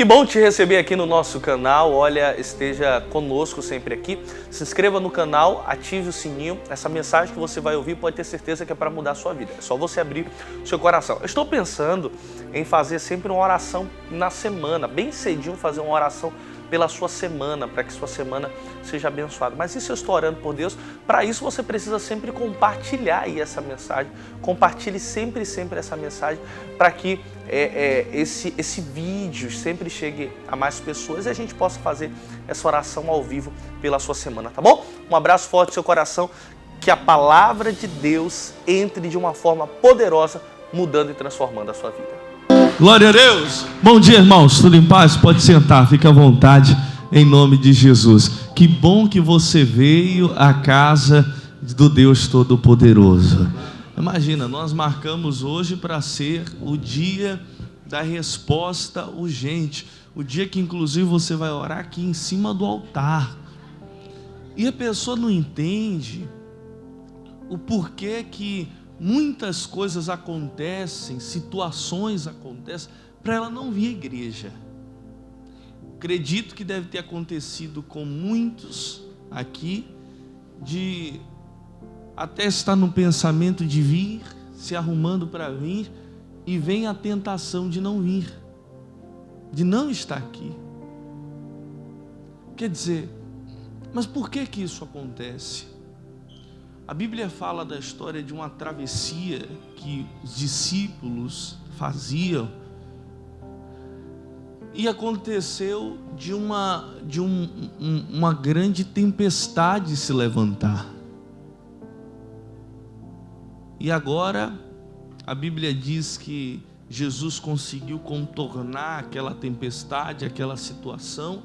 bom te receber aqui no nosso canal. Olha, esteja conosco sempre aqui. Se inscreva no canal, ative o sininho. Essa mensagem que você vai ouvir pode ter certeza que é para mudar a sua vida. É só você abrir o seu coração. Eu estou pensando em fazer sempre uma oração na semana, bem cedinho fazer uma oração pela sua semana, para que sua semana seja abençoada. Mas isso eu estou orando por Deus. Para isso você precisa sempre compartilhar aí essa mensagem. Compartilhe sempre essa mensagem para que esse vídeo sempre chegue a mais pessoas e a gente possa fazer essa oração ao vivo pela sua semana, tá bom? Um abraço forte no seu coração, que a palavra de Deus entre de uma forma poderosa, mudando e transformando a sua vida. Glória a Deus! Bom dia, irmãos, tudo em paz? Pode sentar, fica à vontade, em nome de Jesus. Que bom que você veio à casa do Deus Todo-Poderoso. Imagina, nós marcamos hoje para ser o dia da resposta urgente, o dia que inclusive você vai orar aqui em cima do altar. E a pessoa não entende o porquê que muitas coisas acontecem, situações acontecem, para ela não vir à igreja. Acredito que deve ter acontecido com muitos aqui, de até estar no pensamento de vir, se arrumando para vir, e vem a tentação de não vir, de não estar aqui. Quer dizer, mas por que isso acontece? A Bíblia fala da história de uma travessia que os discípulos faziam, e aconteceu de uma grande tempestade se levantar. E agora a Bíblia diz que Jesus conseguiu contornar aquela tempestade, aquela situação,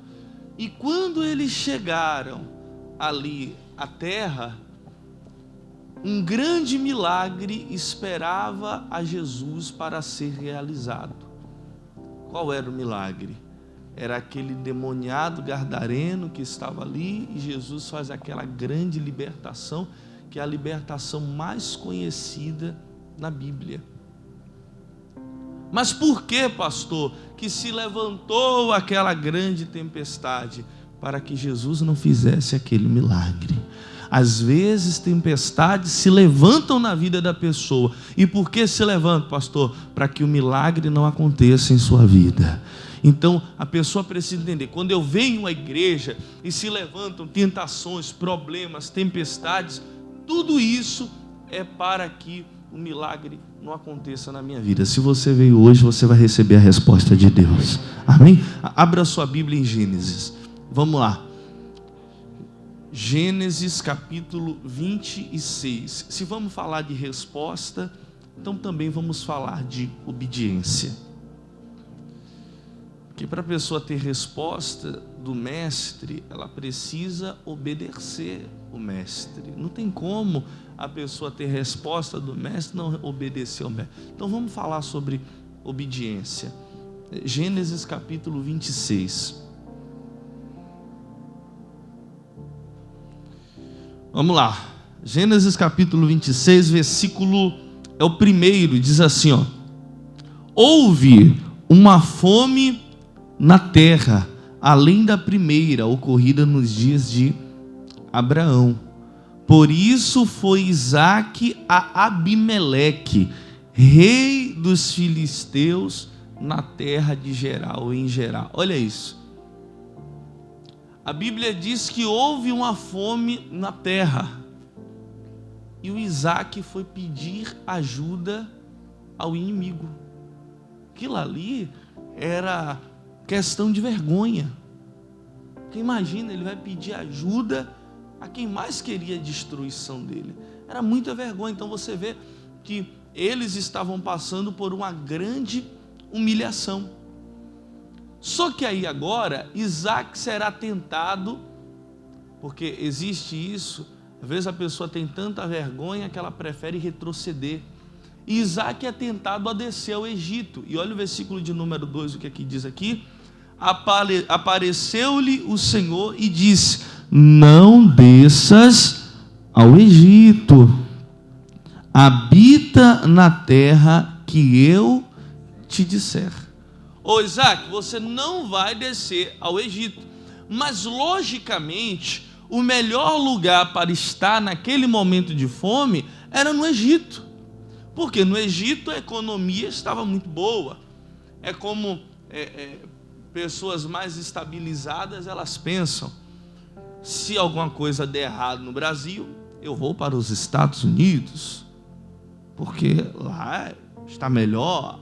e quando eles chegaram ali à terra, um grande milagre esperava a Jesus para ser realizado. Qual era o milagre? Era aquele demoniado gadareno que estava ali, e Jesus faz aquela grande libertação, que é a libertação mais conhecida na Bíblia. Mas por que, pastor, que se levantou aquela grande tempestade? Para que Jesus não fizesse aquele milagre. Às vezes tempestades se levantam na vida da pessoa. E por que se levantam, pastor? Para que o milagre não aconteça em sua vida. Então a pessoa precisa entender, quando eu venho à igreja e se levantam tentações, problemas, tempestades, tudo isso é para que o milagre não aconteça na minha vida. Se você veio hoje, você vai receber a resposta de Deus. Amém? Abra sua Bíblia em Gênesis. Vamos lá. Gênesis capítulo 26. Se vamos falar de resposta, então também vamos falar de obediência. Porque para a pessoa ter resposta do mestre, ela precisa obedecer o mestre. Não tem como a pessoa ter resposta do mestre e não obedecer ao mestre. Então vamos falar sobre obediência. Gênesis capítulo 26. Vamos lá, Gênesis capítulo 26, versículo é o primeiro, diz assim, ó: houve uma fome na terra, além da primeira, ocorrida nos dias de Abraão. Por isso foi Isaque a Abimeleque, rei dos filisteus, na terra de Gerar, ou em Gerar. Olha isso. A Bíblia diz que houve uma fome na terra, e o Isaque foi pedir ajuda ao inimigo. Aquilo ali era questão de vergonha. Porque imagina, ele vai pedir ajuda a quem mais queria a destruição dele. Era muita vergonha. Então você vê que eles estavam passando por uma grande humilhação. Só que aí agora, Isaque será tentado, porque existe isso, às vezes a pessoa tem tanta vergonha que ela prefere retroceder. E Isaque é tentado a descer ao Egito. E olha o versículo de número 2, o que aqui diz aqui. Apareceu-lhe o Senhor e disse: não desças ao Egito, habita na terra que eu te disser. Ô Isaac, você não vai descer ao Egito. Mas logicamente, o melhor lugar para estar naquele momento de fome era no Egito. Porque no Egito a economia estava muito boa. É como pessoas mais estabilizadas, elas pensam: se alguma coisa der errado no Brasil, eu vou para os Estados Unidos, porque lá está melhor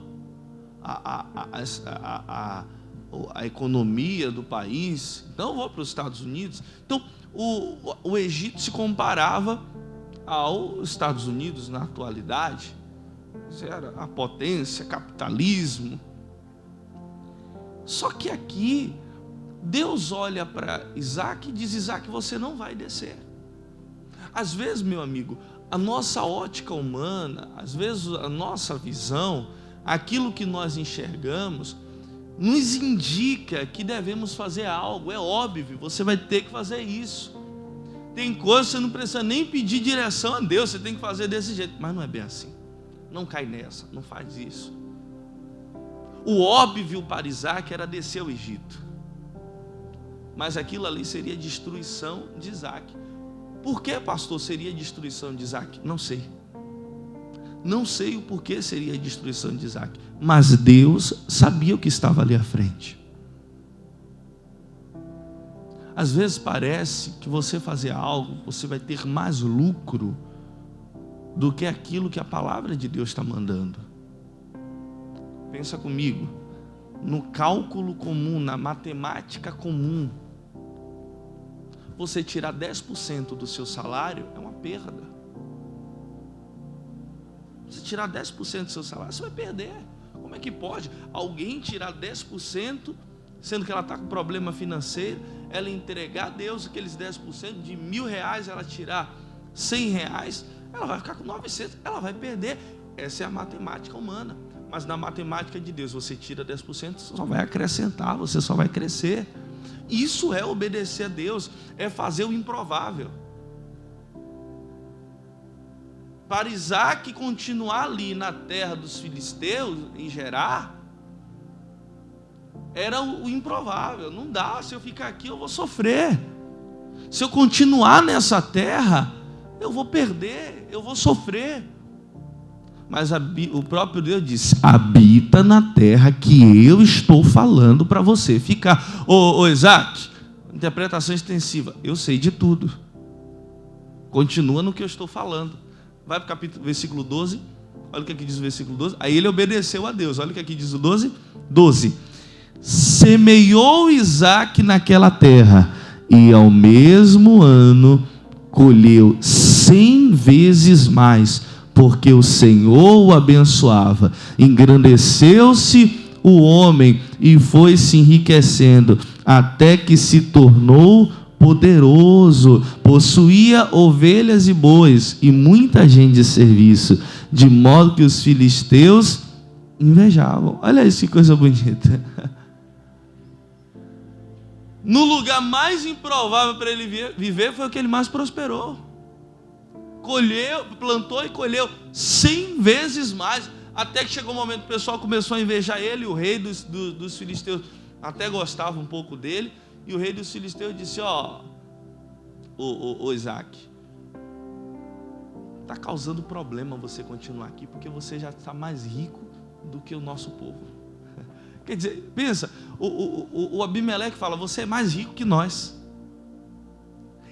a economia do país, então eu vou para os Estados Unidos. Então o Egito se comparava aos Estados Unidos na atualidade. Era a potência, capitalismo. Só que aqui Deus olha para Isaac e diz: Isaac, você não vai descer. Às vezes, meu amigo, a nossa ótica humana, às vezes a nossa visão, aquilo que nós enxergamos, nos indica que devemos fazer algo. É óbvio, você vai ter que fazer isso. Tem coisas que você não precisa nem pedir direção a Deus, você tem que fazer desse jeito. Mas não é bem assim. Não cai nessa, não faz isso. O óbvio para Isaac era descer ao Egito. Mas aquilo ali seria destruição de Isaac. Por que, pastor, seria destruição de Isaac? Não sei. Não sei o porquê seria a destruição de Isaac. Mas Deus sabia o que estava ali à frente. Às vezes parece que você fazer algo, você vai ter mais lucro do que aquilo que a palavra de Deus está mandando. Pensa comigo, no cálculo comum, na matemática comum, você tirar 10% do seu salário é uma perda. Você tirar 10% do seu salário, você vai perder. Como é que pode alguém tirar 10%, sendo que ela está com problema financeiro, ela entregar a Deus aqueles 10%, de R$1.000 ela tirar R$100, ela vai ficar com 900, ela vai perder. Essa é a matemática humana. Mas na matemática de Deus, você tira 10%, você só vai acrescentar, você só vai crescer. Isso é obedecer a Deus, é fazer o improvável. Para Isaac continuar ali na terra dos filisteus, em Gerar, era o improvável. Não dá, se eu ficar aqui eu vou sofrer. Se eu continuar nessa terra, eu vou perder, eu vou sofrer. Mas o próprio Deus disse: habita na terra que eu estou falando para você ficar. Ô Isaac, interpretação extensiva, eu sei de tudo. Continua no que eu estou falando. Vai para o versículo 12. Olha o que aqui diz o versículo 12. Aí ele obedeceu a Deus. Olha o que aqui diz o 12. 12. Semeou Isaac naquela terra, e ao mesmo ano colheu 100 vezes mais, porque o Senhor o abençoava. Engrandeceu-se o homem e foi se enriquecendo, até que se tornou poderoso. Possuía ovelhas e bois e muita gente de serviço, de modo que os filisteus invejavam. Olha isso, que coisa bonita. No lugar mais improvável para ele viver, foi o que ele mais prosperou. Colheu, plantou e colheu 100 vezes mais, até que chegou um momento que o pessoal começou a invejar ele. O rei dos filisteus até gostava um pouco dele, e o rei dos filisteus disse: ó, Isaac, está causando problema você continuar aqui, porque você já está mais rico do que o nosso povo. Quer dizer, pensa, o Abimeleque fala: você é mais rico que nós.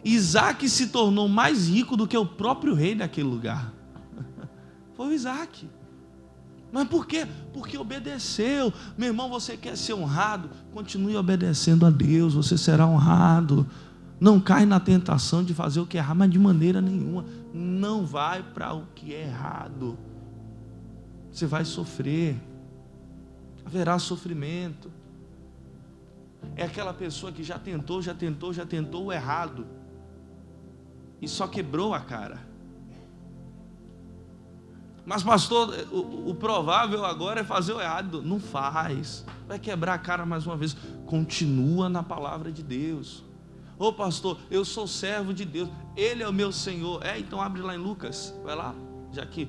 Isaac se tornou mais rico do que o próprio rei daquele lugar. Foi o Isaac. Mas por quê? Porque obedeceu. Meu irmão, você quer ser honrado? Continue obedecendo a Deus, você será honrado. Não cai na tentação de fazer o que é errado, mas de maneira nenhuma. Não vai para o que é errado. Você vai sofrer. Haverá sofrimento. É aquela pessoa que já tentou o errado e só quebrou a cara. Mas pastor, o provável agora é fazer o errado. Não faz, vai quebrar a cara mais uma vez. Continua na palavra de Deus. Ô pastor, eu sou servo de Deus, Ele é o meu Senhor. Então abre lá em Lucas, vai lá, já que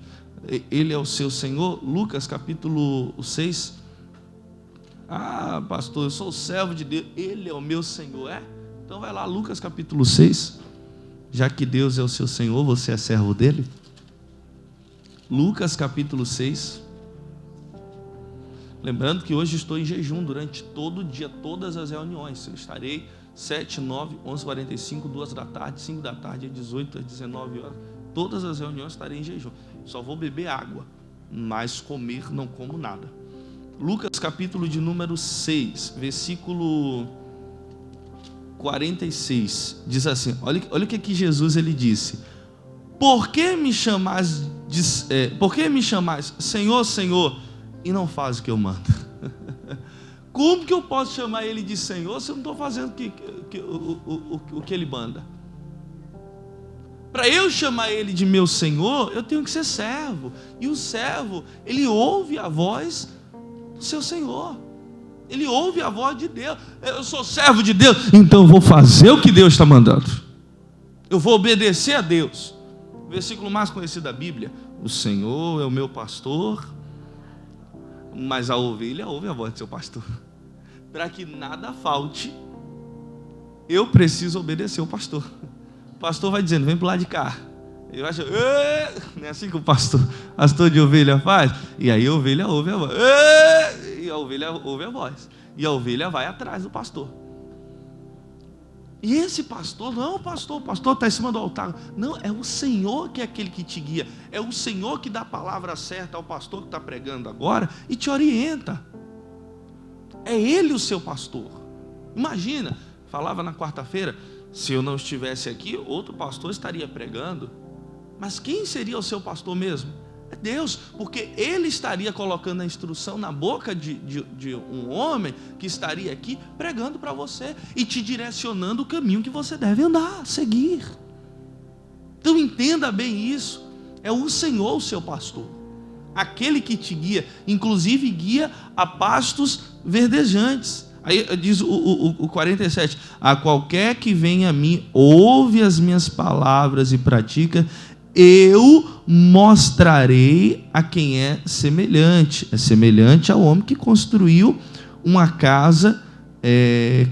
Ele é o seu Senhor. Lucas capítulo 6. Ah, pastor, eu sou o servo de Deus, Ele é o meu Senhor, é? Então vai lá, Lucas capítulo 6, já que Deus é o seu Senhor, você é servo dele. Lucas capítulo 6. Lembrando que hoje estou em jejum durante todo o dia, todas as reuniões. Eu estarei 7, 9, 11, 45, 2 da tarde, 5 da tarde, 18, 19 horas. Todas as reuniões estarei em jejum. Só vou beber água, mas comer não como nada. Lucas capítulo de número 6, versículo 46, diz assim, olha o que Jesus ele disse: por que me chamais Senhor, Senhor, e não faz o que eu mando? Como que eu posso chamar ele de Senhor se eu não estou fazendo o que ele manda? Para eu chamar ele de meu Senhor, eu tenho que ser servo. E o servo, ele ouve a voz do seu Senhor. Ele ouve a voz de Deus. Eu sou servo de Deus, então eu vou fazer o que Deus está mandando. Eu vou obedecer a Deus. O versículo mais conhecido da Bíblia: o Senhor é o meu pastor, mas a ovelha ouve a voz do seu pastor. Para que nada falte, eu preciso obedecer o pastor. O pastor vai dizendo: vem para o lado de cá. Eu acho, não é assim que o pastor de ovelha faz? E aí a ovelha ouve a voz. E a ovelha ouve a voz. E a ovelha vai atrás do pastor. E esse pastor não é o pastor está em cima do altar. Não, é o Senhor que é aquele que te guia. É o Senhor que dá a palavra certa ao pastor que está pregando agora e te orienta. É Ele o seu pastor. Imagina, falava na quarta-feira, se eu não estivesse aqui, outro pastor estaria pregando. Mas quem seria o seu pastor mesmo? É Deus, porque Ele estaria colocando a instrução na boca de um homem que estaria aqui pregando para você e te direcionando o caminho que você deve andar, seguir. Então entenda bem isso. É o Senhor o seu pastor, aquele que te guia, inclusive guia a pastos verdejantes. Aí diz o 47: a qualquer que vem a mim, ouve as minhas palavras e pratica, eu mostrarei a quem é semelhante. É semelhante ao homem que construiu uma casa,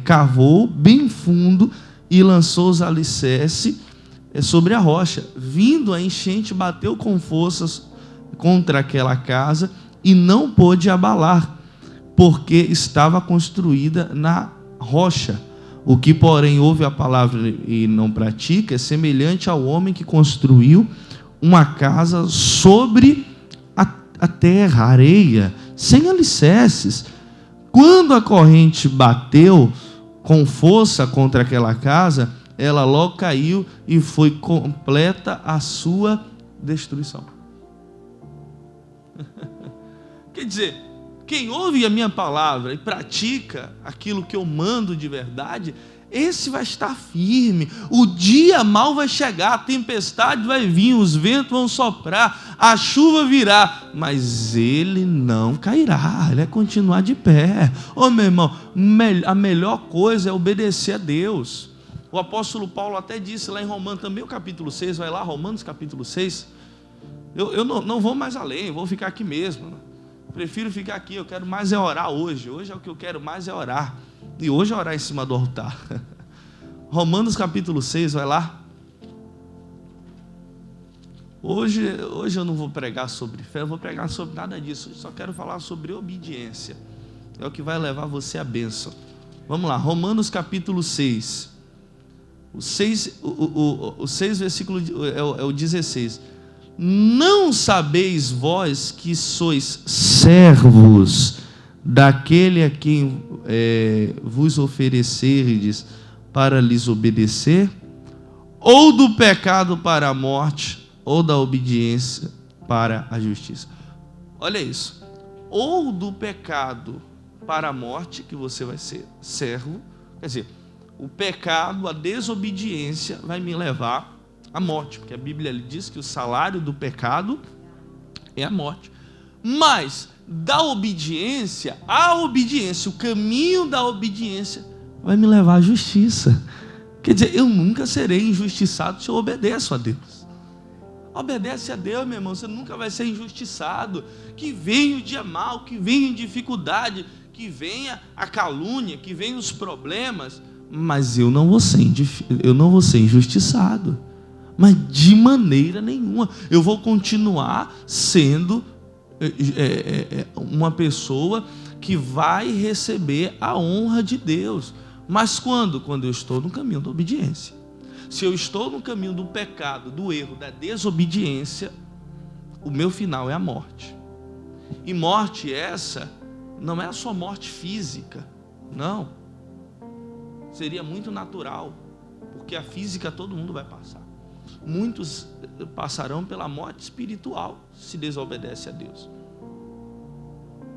cavou bem fundo e lançou os alicerces sobre a rocha. Vindo a enchente, bateu com forças contra aquela casa e não pôde abalar, porque estava construída na rocha. O que, porém, ouve a palavra e não pratica é semelhante ao homem que construiu uma casa sobre a terra, a areia, sem alicerces. Quando a corrente bateu com força contra aquela casa, ela logo caiu e foi completa a sua destruição. Quer dizer, quem ouve a minha palavra e pratica aquilo que eu mando de verdade, esse vai estar firme. O dia mau vai chegar, a tempestade vai vir, os ventos vão soprar, a chuva virá, mas ele não cairá, ele vai continuar de pé. Ô meu irmão, a melhor coisa é obedecer a Deus. O apóstolo Paulo até disse lá em Romanos, também o capítulo 6, vai lá, Romanos capítulo 6. Eu não vou mais além, vou ficar aqui mesmo. Prefiro ficar aqui, eu quero mais é orar hoje. Hoje é o que eu quero mais é orar. E hoje é orar em cima do altar. Romanos capítulo 6, vai lá. Hoje eu não vou pregar sobre fé, eu vou pregar sobre nada disso. Eu só quero falar sobre obediência. É o que vai levar você à bênção. Vamos lá, Romanos capítulo 6. O 6 versículo é o 16. Não sabeis vós que sois servos daquele a quem vos oferecerdes para lhes obedecer, ou do pecado para a morte, ou da obediência para a justiça? Olha isso, ou do pecado para a morte, que você vai ser servo, quer dizer, o pecado, a desobediência vai me levar à morte, porque a Bíblia diz que o salário do pecado é a morte. Mas da obediência, a obediência, o caminho da obediência vai me levar à justiça. Quer dizer, eu nunca serei injustiçado se eu obedeço a Deus. Obedece a Deus, meu irmão, você nunca vai ser injustiçado. Que venha o dia mau, que venha dificuldade, que venha a calúnia, que venham os problemas, mas eu não vou ser injustiçado. Mas de maneira nenhuma. Eu vou continuar sendo uma pessoa que vai receber a honra de Deus. Mas quando? Quando eu estou no caminho da obediência. Se eu estou no caminho do pecado, do erro, da desobediência, o meu final é a morte. E morte essa não é só morte física, não. Seria muito natural, porque a física todo mundo vai passar. Muitos passarão pela morte espiritual se desobedece a Deus.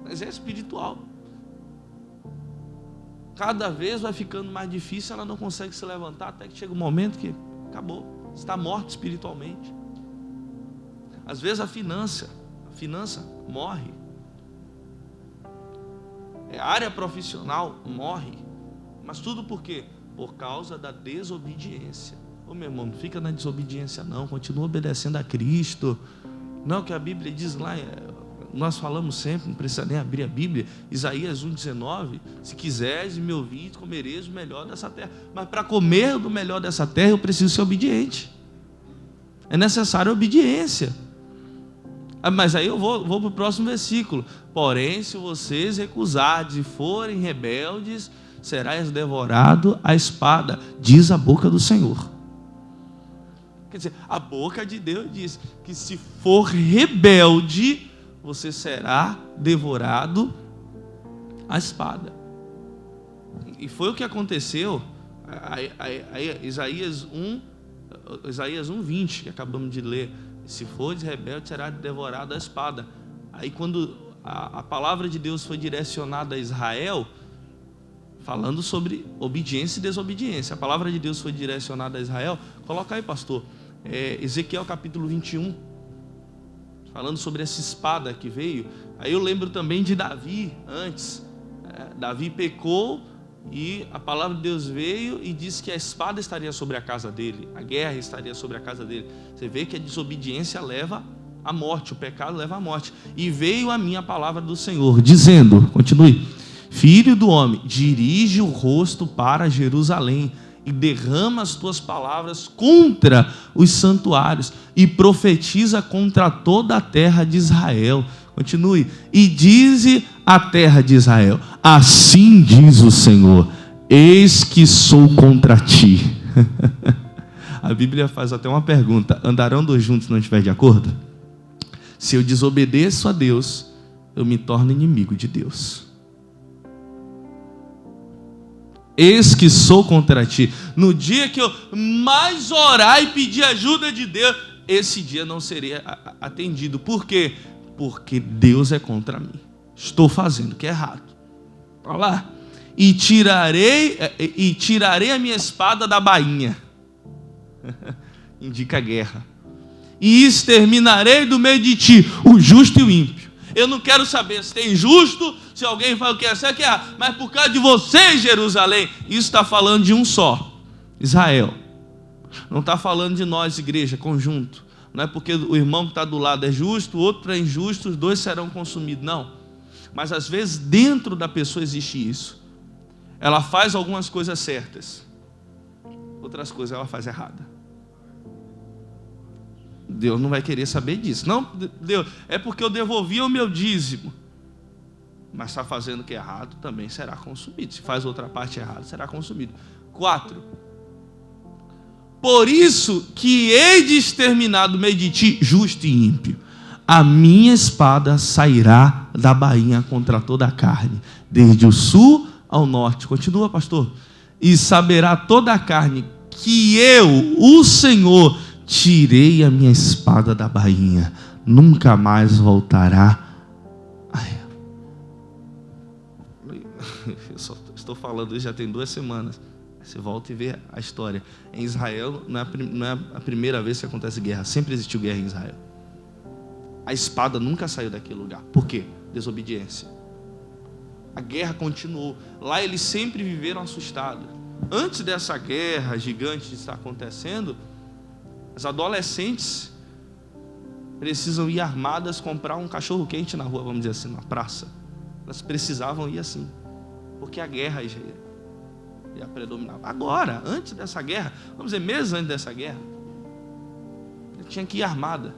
Mas é espiritual. Cada vez vai ficando mais difícil, ela não consegue se levantar, até que chega um momento que acabou, está morto espiritualmente. Às vezes a finança morre. A área profissional morre. Mas tudo por quê? Por causa da desobediência. Ô meu irmão, não fica na desobediência não, continua obedecendo a Cristo. Não é o que a Bíblia diz lá, nós falamos sempre, não precisa nem abrir a Bíblia, Isaías 1,19, se quiseres me ouvir, comereis o melhor dessa terra. Mas para comer do melhor dessa terra, eu preciso ser obediente. É necessária obediência. Mas aí eu vou para o próximo versículo. Porém, se vocês recusardes e forem rebeldes, serás devorado à espada, diz a boca do Senhor. Quer dizer, a boca de Deus diz que se for rebelde, você será devorado à espada. E foi o que aconteceu. Isaías 1:20, que acabamos de ler. Se fores rebelde, será devorado à espada. Aí quando a palavra de Deus foi direcionada a Israel, falando sobre obediência e desobediência, a palavra de Deus foi direcionada a Israel. Coloca aí, pastor, Ezequiel capítulo 21, falando sobre essa espada que veio. Aí eu lembro também de Davi antes. Davi pecou e a palavra de Deus veio e disse que a espada estaria sobre a casa dele, a guerra estaria sobre a casa dele. Você vê que a desobediência leva à morte, o pecado leva à morte. E veio a mim a palavra do Senhor, dizendo, continue: Filho do homem, dirige o rosto para Jerusalém e derrama as tuas palavras contra os santuários e profetiza contra toda a terra de Israel. Continue. E dize a terra de Israel: assim diz o Senhor, eis que sou contra ti. A Bíblia faz até uma pergunta: andarão dois juntos se não estiver de acordo? Se eu desobedeço a Deus, eu me torno inimigo de Deus. Eis que sou contra ti. No dia que eu mais orar e pedir ajuda de Deus, esse dia não seria atendido. Por quê? Porque Deus é contra mim. Estou fazendo o que é errado. Olha lá. E tirarei a minha espada da bainha. Indica a guerra. E exterminarei do meio de ti o justo e o ímpio. Eu não quero saber se tem justo, se alguém fala o que é certo, que é, mas por causa de vocês, Jerusalém. Isso está falando de um só, Israel. Não está falando de nós, igreja, conjunto. Não é porque o irmão que está do lado é justo, o outro é injusto, os dois serão consumidos. Não. Mas às vezes dentro da pessoa existe isso. Ela faz algumas coisas certas, outras coisas ela faz errada. Deus não vai querer saber disso. Não, Deus, é porque eu devolvi o meu dízimo. Mas está fazendo o que é errado, também será consumido. Se faz outra parte errada, será consumido. 4. Por isso que hei de exterminar do meio de ti justo e ímpio. A minha espada sairá da bainha contra toda a carne, desde o sul ao norte. Continua, pastor. E saberá toda a carne que eu, o Senhor, tirei a minha espada da bainha, nunca mais voltará. Eu só estou falando isso já tem 2 semanas. Você volta e vê a história. Em Israel não é a primeira vez que acontece guerra. Sempre existiu guerra em Israel. A espada nunca saiu daquele lugar. Por quê? Desobediência. A guerra continuou. Lá eles sempre viveram assustados. Antes dessa guerra gigante estar acontecendo, as adolescentes precisam ir armadas comprar um cachorro quente na rua, vamos dizer assim, na praça. Elas precisavam ir assim, porque a guerra já predominava. Agora, antes dessa guerra, vamos dizer, meses antes dessa guerra, ele tinha que ir armada,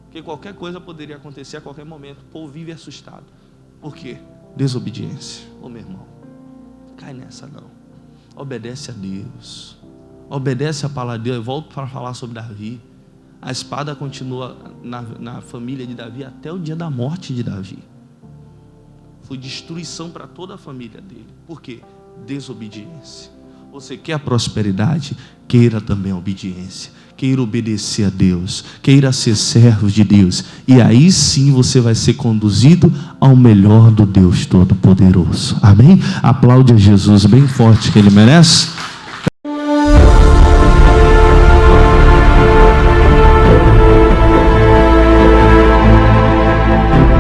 porque qualquer coisa poderia acontecer a qualquer momento. O povo vive assustado. Por quê? Desobediência. Ô meu irmão, cai nessa não. Obedece a Deus, obedece a palavra de Deus. Eu volto para falar sobre Davi. A espada continua na família de Davi até o dia da morte de Davi. Foi destruição para toda a família dele. Por quê? Desobediência. Você quer a prosperidade? Queira também a obediência. Queira obedecer a Deus. Queira ser servo de Deus. E aí sim você vai ser conduzido ao melhor do Deus Todo-Poderoso. Amém? Aplaude a Jesus bem forte, que Ele merece.